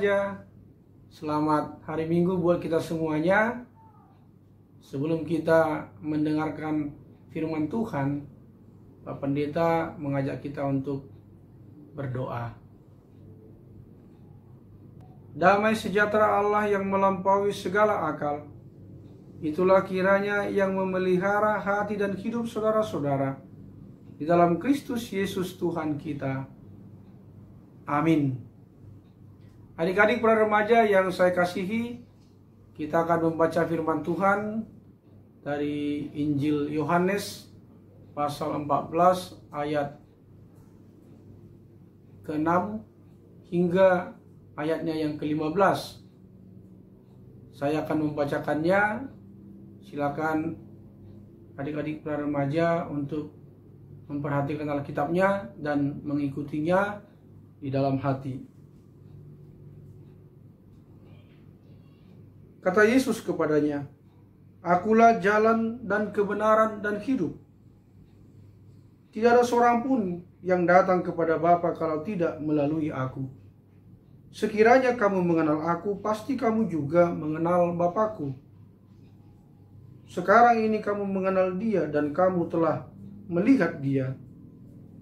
remaja, selamat hari Minggu buat kita semuanya. Sebelum kita mendengarkan firman Tuhan, Pak Pendeta mengajak kita untuk berdoa. Damai sejahtera Allah yang melampaui segala akal, itulah kiranya yang memelihara hati dan hidup saudara-saudara di dalam Kristus Yesus Tuhan kita. Amin. Adik-adik para remaja yang saya kasihi, kita akan membaca firman Tuhan dari Injil Yohanes pasal 14 ayat ke-6 hingga ayatnya yang ke-15. Saya akan membacakannya. Silakan adik-adik para remaja untuk memperhatikan Alkitabnya dan mengikutinya di dalam hati. Kata Yesus kepadanya, "Akulah jalan dan kebenaran dan hidup. Tidak ada seorang pun yang datang kepada Bapa kalau tidak melalui aku. Sekiranya kamu mengenal aku, pasti kamu juga mengenal Bapakku. Sekarang ini kamu mengenal Dia dan kamu telah melihat Dia."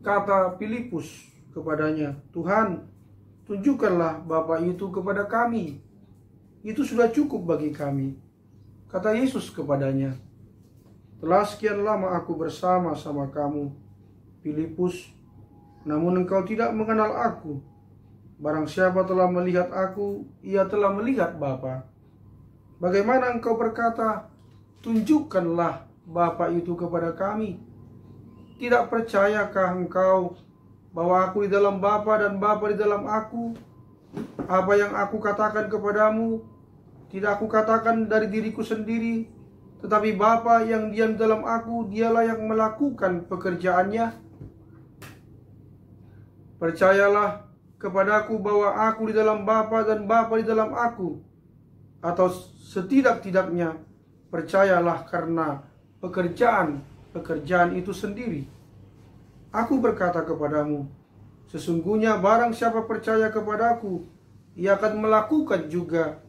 Kata Filipus kepadanya, "Tuhan, tunjukkanlah Bapa itu kepada kami. Itu sudah cukup bagi kami." Kata Yesus kepadanya, "Telah sekian lama aku bersama-sama kamu, Filipus, namun engkau tidak mengenal aku. Barang siapa telah melihat aku, ia telah melihat Bapa. Bagaimana engkau berkata, 'Tunjukkanlah Bapa itu kepada kami'? Tidak percayakah engkau bahwa aku di dalam Bapa dan Bapa di dalam aku? Apa yang aku katakan kepadamu, tidak aku katakan dari diriku sendiri, tetapi Bapa yang diam dalam aku, dialah yang melakukan pekerjaannya. Percayalah kepadaku bahwa aku di dalam Bapa dan Bapa di dalam aku, atau setidak-tidaknya percayalah karena pekerjaan itu sendiri. Aku berkata kepadamu, sesungguhnya barang siapa percaya kepadaku, ia akan melakukan juga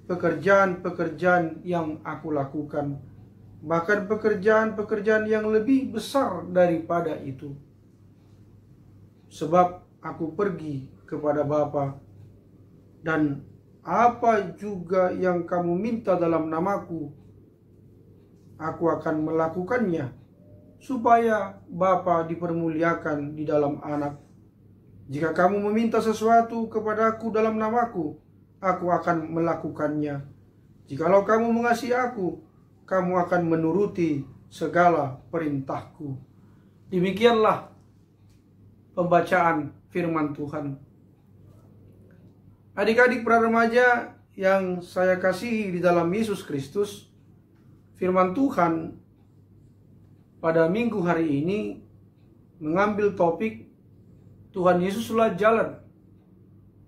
pekerjaan-pekerjaan yang aku lakukan, bahkan pekerjaan-pekerjaan yang lebih besar daripada itu. Sebab aku pergi kepada Bapa, dan apa juga yang kamu minta dalam namaku, aku akan melakukannya, supaya Bapa dipermuliakan di dalam Anak. Jika kamu meminta sesuatu kepadaku dalam namaku, aku akan melakukannya. Jikalau kamu mengasihi aku, kamu akan menuruti segala perintahku." Demikianlah pembacaan firman Tuhan. Adik-adik para remaja yang saya kasihi di dalam Yesus Kristus, firman Tuhan pada minggu hari ini mengambil topik Tuhan Yesuslah jalan,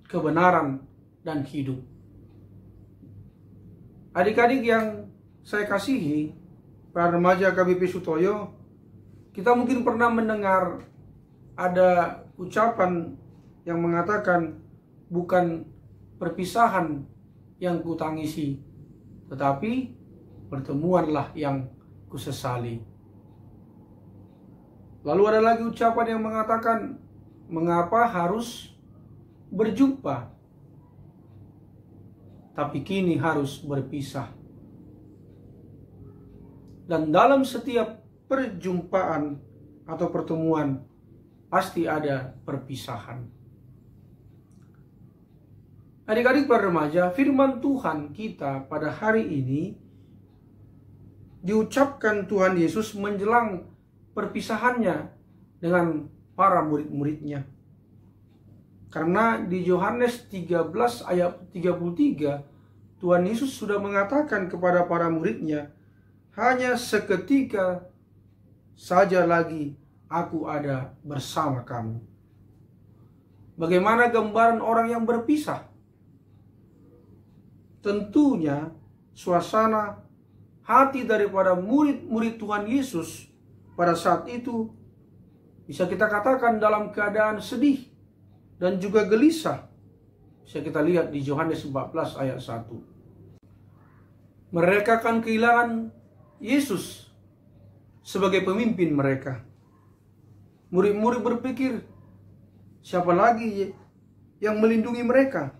kebenaran, dan hidup. Adik-adik yang saya kasihi, para remaja KBP Sutoyo, kita mungkin pernah mendengar ada ucapan yang mengatakan, "Bukan perpisahan yang kutangisi, tetapi pertemuanlah yang kusesali." Lalu ada lagi ucapan yang mengatakan, "Mengapa harus berjumpa, tapi kini harus berpisah?" Dan dalam setiap perjumpaan atau pertemuan pasti ada perpisahan. Adik-adik para remaja, firman Tuhan kita pada hari ini diucapkan Tuhan Yesus menjelang perpisahannya dengan para murid-muridnya. Karena di Yohanes 13 ayat 33, Tuhan Yesus sudah mengatakan kepada para muridnya, "Hanya seketika saja lagi aku ada bersama kamu." Bagaimana gambaran orang yang berpisah? Tentunya suasana hati daripada murid-murid Tuhan Yesus pada saat itu bisa kita katakan dalam keadaan sedih dan juga gelisah. Bisa kita lihat di Yohanes 14 ayat 1. Mereka akan kehilangan Yesus sebagai pemimpin mereka. Murid-murid berpikir, siapa lagi yang melindungi mereka?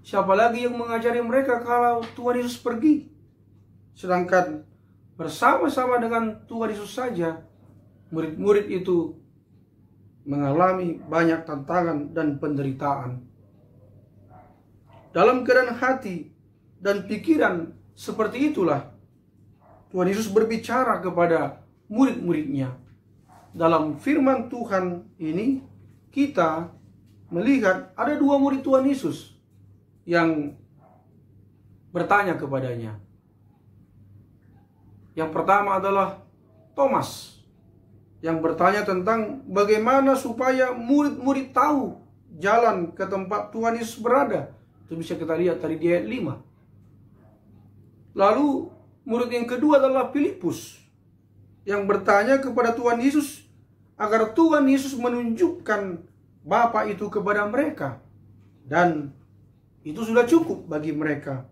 Siapa lagi yang mengajari mereka kalau Tuhan Yesus pergi? Sedangkan bersama-sama dengan Tuhan Yesus saja, murid-murid itu mengalami banyak tantangan dan penderitaan. Dalam keadaan hati dan pikiran seperti itulah Tuhan Yesus berbicara kepada murid-muridnya. Dalam firman Tuhan ini kita melihat ada dua murid Tuhan Yesus yang bertanya kepadanya. Yang pertama adalah Thomas, yang bertanya tentang bagaimana supaya murid-murid tahu jalan ke tempat Tuhan Yesus berada. Itu bisa kita lihat tadi di ayat 5. Lalu murid yang kedua adalah Filipus, yang bertanya kepada Tuhan Yesus agar Tuhan Yesus menunjukkan Bapa itu kepada mereka. Dan itu sudah cukup bagi mereka.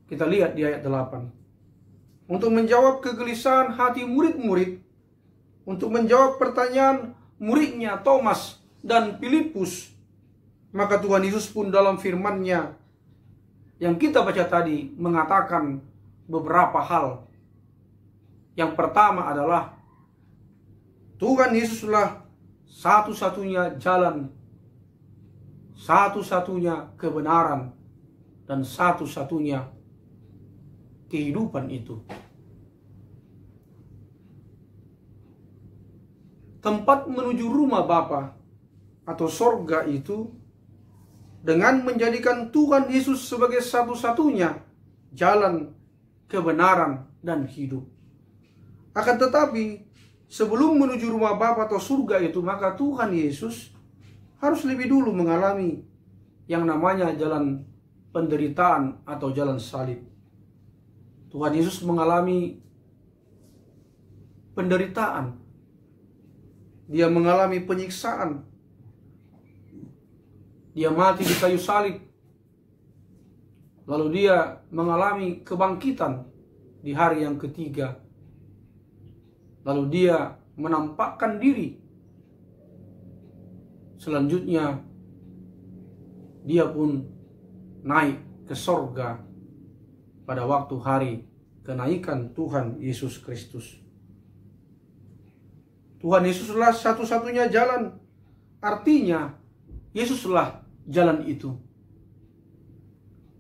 Kita lihat di ayat 8. Untuk menjawab kegelisahan hati murid-murid, untuk menjawab pertanyaan muridnya Thomas dan Filipus, maka Tuhan Yesus pun dalam firman-Nya yang kita baca tadi mengatakan beberapa hal. Yang pertama adalah Tuhan Yesuslah satu-satunya jalan, satu-satunya kebenaran, dan satu-satunya kehidupan itu. Tempat menuju rumah Bapa atau sorga itu dengan menjadikan Tuhan Yesus sebagai satu-satunya jalan, kebenaran, dan hidup. Akan tetapi sebelum menuju rumah Bapa atau surga itu, maka Tuhan Yesus harus lebih dulu mengalami yang namanya jalan penderitaan atau jalan salib. Tuhan Yesus mengalami penderitaan. Dia mengalami penyiksaan. Dia mati di kayu salib. Lalu dia mengalami kebangkitan di hari yang ketiga. Lalu dia menampakkan diri. Selanjutnya dia pun naik ke sorga pada waktu hari kenaikan Tuhan Yesus Kristus. Tuhan Yesuslah satu-satunya jalan. Artinya Yesuslah jalan itu.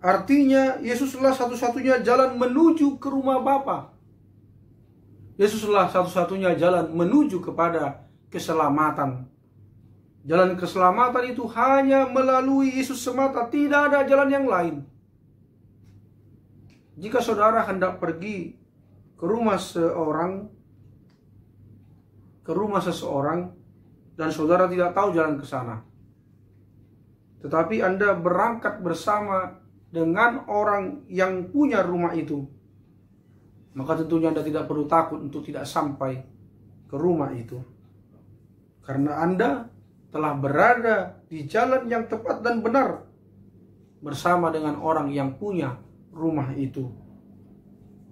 Artinya Yesuslah satu-satunya jalan menuju ke rumah Bapa. Yesuslah satu-satunya jalan menuju kepada keselamatan. Jalan keselamatan itu hanya melalui Yesus semata, tidak ada jalan yang lain. Jika saudara hendak pergi ke rumah seseorang dan saudara tidak tahu jalan ke sana, tetapi Anda berangkat bersama dengan orang yang punya rumah itu, maka tentunya Anda tidak perlu takut untuk tidak sampai ke rumah itu, karena Anda telah berada di jalan yang tepat dan benar bersama dengan orang yang punya rumah itu,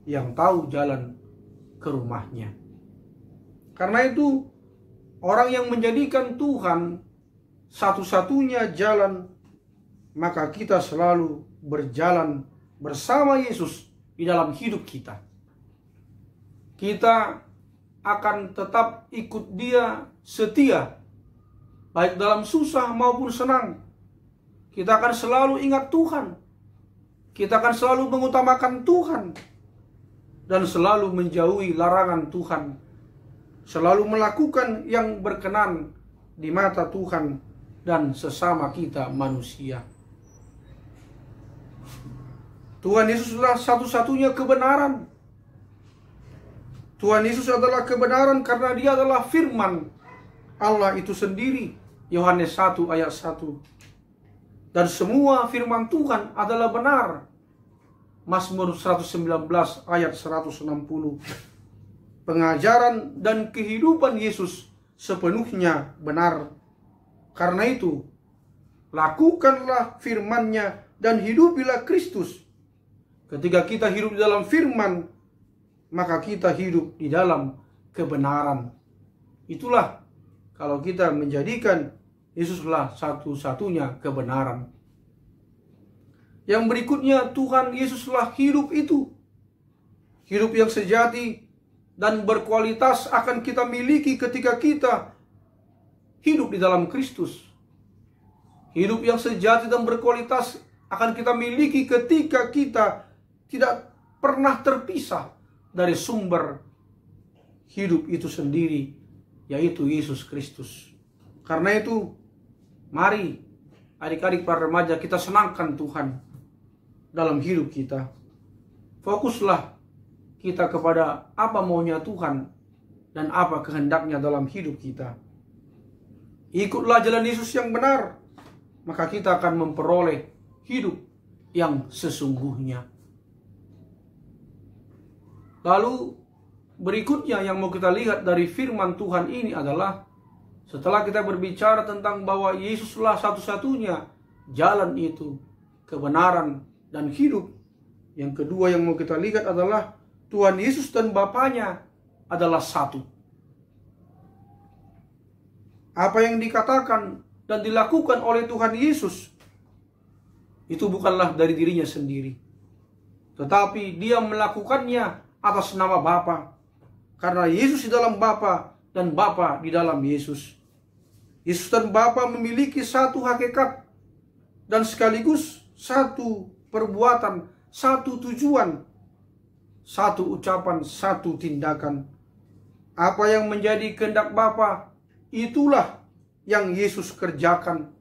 yang tahu jalan ke rumahnya. Karena itu, orang yang menjadikan Tuhan satu-satunya jalan, maka kita selalu berjalan bersama Yesus di dalam hidup kita. Kita akan tetap ikut Dia setia, baik dalam susah maupun senang. Kita akan selalu ingat Tuhan. Kita akan selalu mengutamakan Tuhan. Dan selalu menjauhi larangan Tuhan. Selalu melakukan yang berkenan di mata Tuhan dan sesama kita manusia. Tuhan Yesuslah satu-satunya kebenaran. Tuhan Yesus adalah kebenaran karena Dia adalah firman Allah itu sendiri. Yohanes 1 ayat 1. Dan semua firman Tuhan adalah benar. Mazmur 119 ayat 160. Pengajaran dan kehidupan Yesus sepenuhnya benar. Karena itu, lakukanlah firman-Nya dan hidupilah Kristus. Ketika kita hidup di dalam firman, maka kita hidup di dalam kebenaran. Itulah kalau kita menjadikan Yesuslah satu-satunya kebenaran. Yang berikutnya, Tuhan Yesuslah hidup itu. Hidup yang sejati dan berkualitas akan kita miliki ketika kita hidup di dalam Kristus. Hidup yang sejati dan berkualitas akan kita miliki ketika kita tidak pernah terpisah dari sumber hidup itu sendiri, yaitu Yesus Kristus. Karena itu, mari adik-adik para remaja, kita senangkan Tuhan dalam hidup kita. Fokuslah kita kepada apa maunya Tuhan dan apa kehendaknya dalam hidup kita. Ikutlah jalan Yesus yang benar, maka kita akan memperoleh hidup yang sesungguhnya. Lalu berikutnya yang mau kita lihat dari firman Tuhan ini adalah, setelah kita berbicara tentang bahwa Yesuslah satu-satunya jalan itu, kebenaran dan hidup, yang kedua yang mau kita lihat adalah Tuhan Yesus dan Bapanya adalah satu. Apa yang dikatakan dan dilakukan oleh Tuhan Yesus itu bukanlah dari dirinya sendiri, tetapi dia melakukannya atas nama Bapa. Karena Yesus di dalam Bapa dan Bapa di dalam Yesus. Yesus dan Bapa memiliki satu hakikat dan sekaligus satu perbuatan, satu tujuan, satu ucapan, satu tindakan. Apa yang menjadi kehendak Bapa, itulah yang Yesus kerjakan.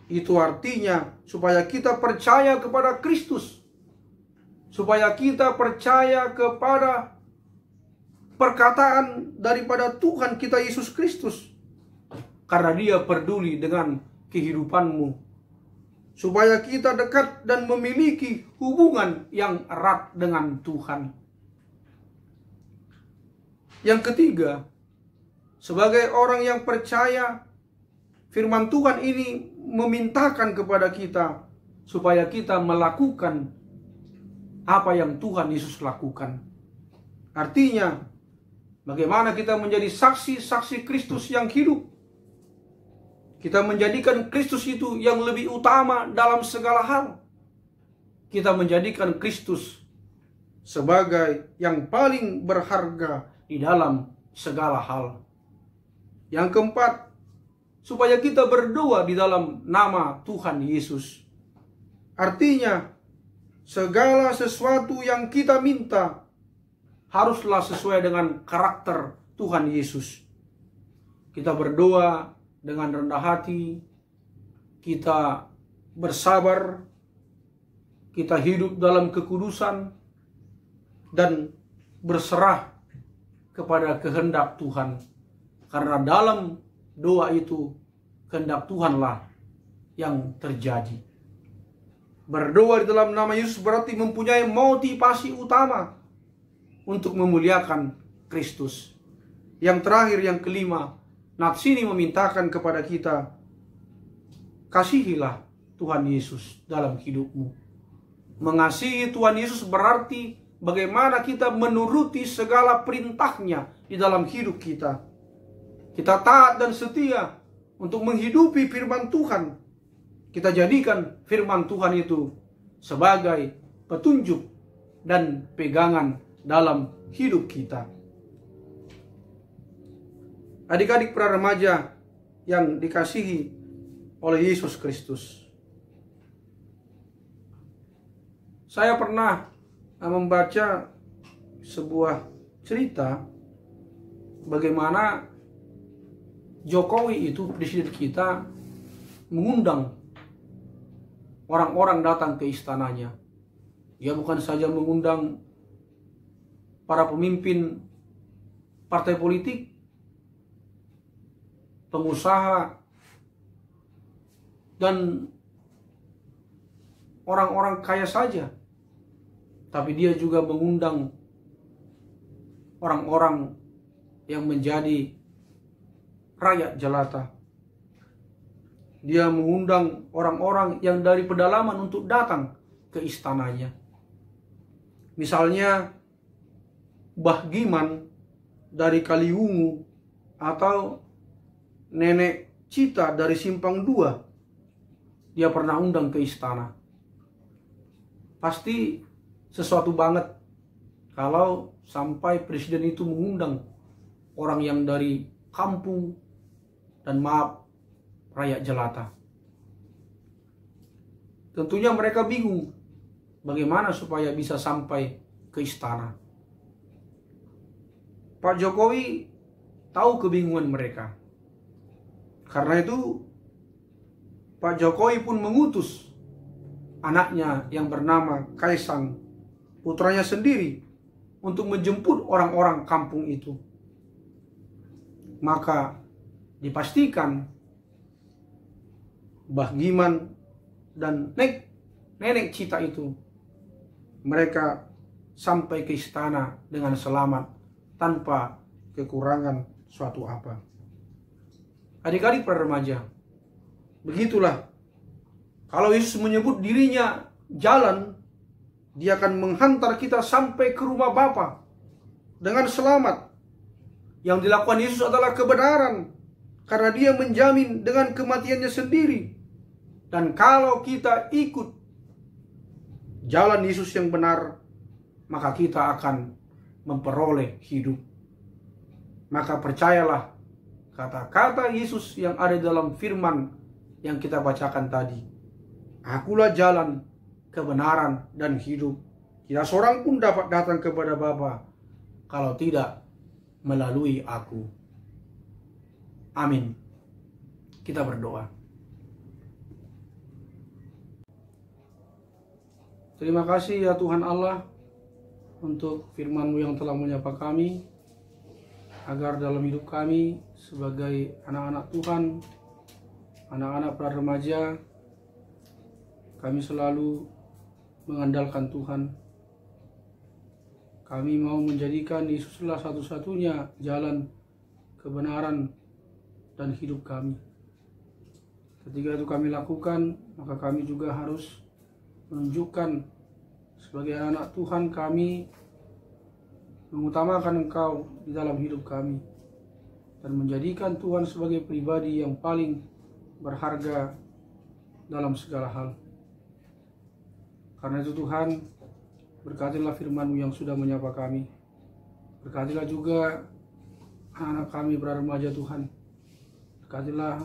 Itu artinya supaya kita percaya kepada Kristus, supaya kita percaya kepada perkataan daripada Tuhan kita Yesus Kristus, karena Dia peduli dengan kehidupanmu, supaya kita dekat dan memiliki hubungan yang erat dengan Tuhan. Yang ketiga, sebagai orang yang percaya, firman Tuhan ini memintakan kepada kita supaya kita melakukan apa yang Tuhan Yesus lakukan. Artinya, bagaimana kita menjadi saksi-saksi Kristus yang hidup. Kita menjadikan Kristus itu yang lebih utama dalam segala hal. Kita menjadikan Kristus sebagai yang paling berharga di dalam segala hal. Yang keempat, supaya kita berdoa di dalam nama Tuhan Yesus. Artinya, segala sesuatu yang kita minta haruslah sesuai dengan karakter Tuhan Yesus. Kita berdoa dengan rendah hati, kita bersabar, kita hidup dalam kekudusan, dan berserah kepada kehendak Tuhan. Karena dalam doa itu, kehendak Tuhanlah yang terjadi. Berdoa di dalam nama Yesus berarti mempunyai motivasi utama untuk memuliakan Kristus. Yang terakhir, yang kelima, nats ini memintakan kepada kita, kasihilah Tuhan Yesus dalam hidupmu. Mengasihi Tuhan Yesus berarti bagaimana kita menuruti segala perintahnya di dalam hidup kita. Kita taat dan setia untuk menghidupi firman Tuhan. Kita jadikan firman Tuhan itu sebagai petunjuk dan pegangan dalam hidup kita. Adik-adik para remaja yang dikasihi oleh Yesus Kristus, saya pernah membaca sebuah cerita bagaimana Jokowi itu, presiden kita, mengundang orang-orang datang ke istananya. Dia bukan saja mengundang para pemimpin partai politik, pengusaha, dan orang-orang kaya saja, tapi dia juga mengundang orang-orang yang menjadi rakyat jelata. Dia mengundang orang-orang yang dari pedalaman untuk datang ke istananya. Misalnya Mbah Giman dari Kaliwungu atau Nenek Cita dari Simpang 2. Dia pernah undang ke istana. Pasti sesuatu banget kalau sampai presiden itu mengundang orang yang dari kampung dan maaf rakyat jelata. Tentunya mereka bingung bagaimana supaya bisa sampai ke istana. Pak Jokowi tahu kebingungan mereka. Karena itu Pak Jokowi pun mengutus anaknya yang bernama Kaisang, putranya sendiri, untuk menjemput orang-orang kampung itu. Maka dipastikan Mbah Giman dan Nenek Cita itu mereka sampai ke istana dengan selamat tanpa kekurangan suatu apa. Adik-adik para remaja, begitulah kalau Yesus menyebut dirinya jalan, dia akan menghantar kita sampai ke rumah Bapa dengan selamat. Yang dilakukan Yesus adalah kebenaran, karena dia menjamin dengan kematiannya sendiri. Dan kalau kita ikut jalan Yesus yang benar, maka kita akan memperoleh hidup. Maka percayalah kata-kata Yesus yang ada dalam firman yang kita bacakan tadi. Akulah jalan, kebenaran, dan hidup. Tidak seorang pun dapat datang kepada Bapa kalau tidak melalui aku. Amin. Kita berdoa. Terima kasih ya Tuhan Allah untuk firman-Mu yang telah menyapa kami, agar dalam hidup kami sebagai anak-anak Tuhan, anak-anak para remaja, kami selalu mengandalkan Tuhan. Kami mau menjadikan Yesuslah satu-satunya jalan kebenaran dan hidup kami. Ketika itu kami lakukan, maka kami juga harus menunjukkan sebagai anak Tuhan kami mengutamakan Engkau di dalam hidup kami dan menjadikan Tuhan sebagai pribadi yang paling berharga dalam segala hal. Karena itu Tuhan, berkatilah firman-Mu yang sudah menyapa kami. Berkatilah juga anak-anak kami para remaja Tuhan. Berkatilah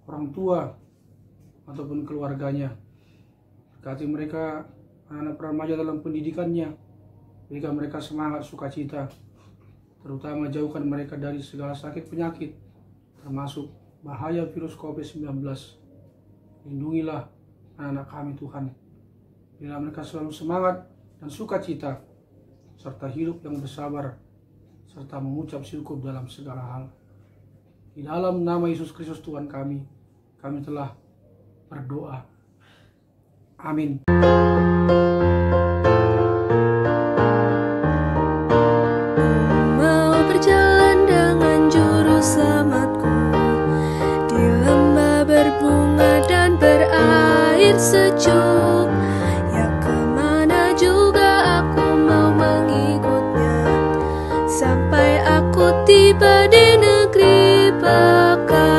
orang tua ataupun keluarganya. Berkati mereka, anak-anak para remaja dalam pendidikannya. Berikan mereka semangat, sukacita. Terutama jauhkan mereka dari segala sakit penyakit, termasuk bahaya virus COVID-19. Lindungilah anak-anak kami Tuhan. Bila mereka selalu semangat dan sukacita, serta hidup yang bersabar, serta mengucap syukur dalam segala hal. Di dalam nama Yesus Kristus Tuhan kami telah berdoa. Amin. Mau berjalan dengan juru selamatku di lembah berbunga dan berair sejuk. Ya kemana juga aku mau mengikutnya, sampai aku tiba di negeri baka.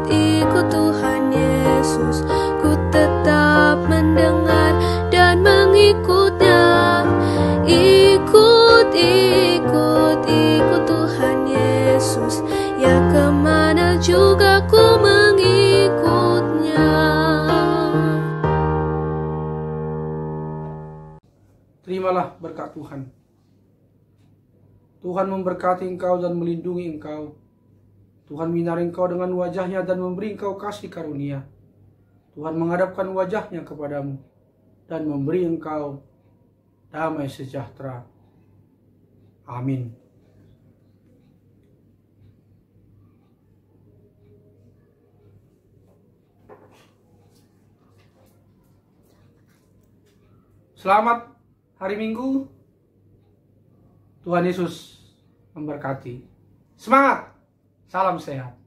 Ikut Tuhan Yesus, ku tetap mendengar dan mengikutnya. Ikut Tuhan Yesus, ya kemana juga ku mengikutnya. Terimalah berkat Tuhan. Tuhan memberkati engkau dan melindungi engkau. Tuhan menyinari engkau dengan wajahnya dan memberi engkau kasih karunia. Tuhan menghadapkan wajahnya kepadamu dan memberi engkau damai sejahtera. Amin. Selamat hari Minggu. Tuhan Yesus memberkati. Semangat! Salam sehat.